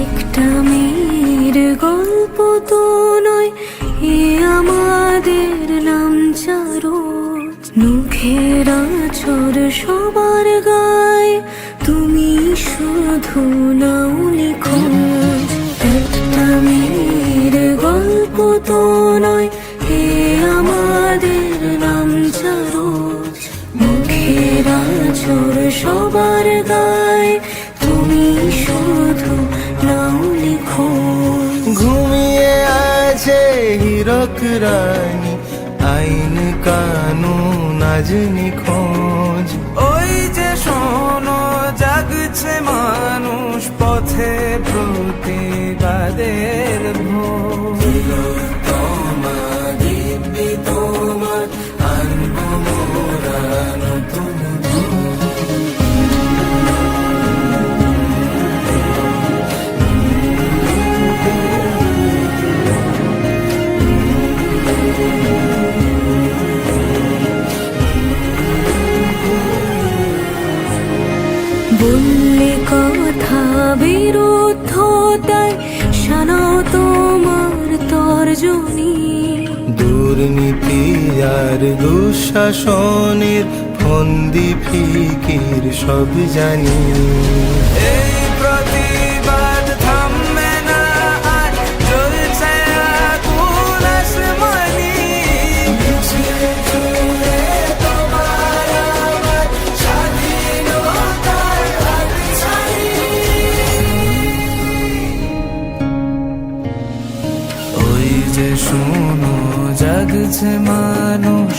একটা মেয়ের গল্প তো নয়, এ আমাদের নাম চারো। মুখের আঁচড় সবার গায়ে, তুমি শুধু নাও নিখোঁজ। একটা মেয়ের গল্প তো নয়, এ আমাদের নাম চারো। মুখের আঁচড় সবার গায়ে, তুমি শুধু নাও নিখোঁজ। ঘুমিয়ে আছে হীরক রানী, আইন কানুন আজ নিখোঁজ। ওই যে শোনো জাগছে মানুষ, পথে প্রতিবাদের ভোজ। তোমার দিব্যি তোমার আনবো মোরা নতুন। বললে কথা বিরুদ্ধতায়, শোনাও তোমার তর্জনী। দুর্নীতি আর দুঃশাসনের ফন্দি ফিকির সব জানি। এই প্রতিবাদ থামবে না আর, জ্বলছে আগুন আসমানি। তোমার আমার স্বাধীনতার হাতছানি। ওই যে শোনো জাগছে মানুষ,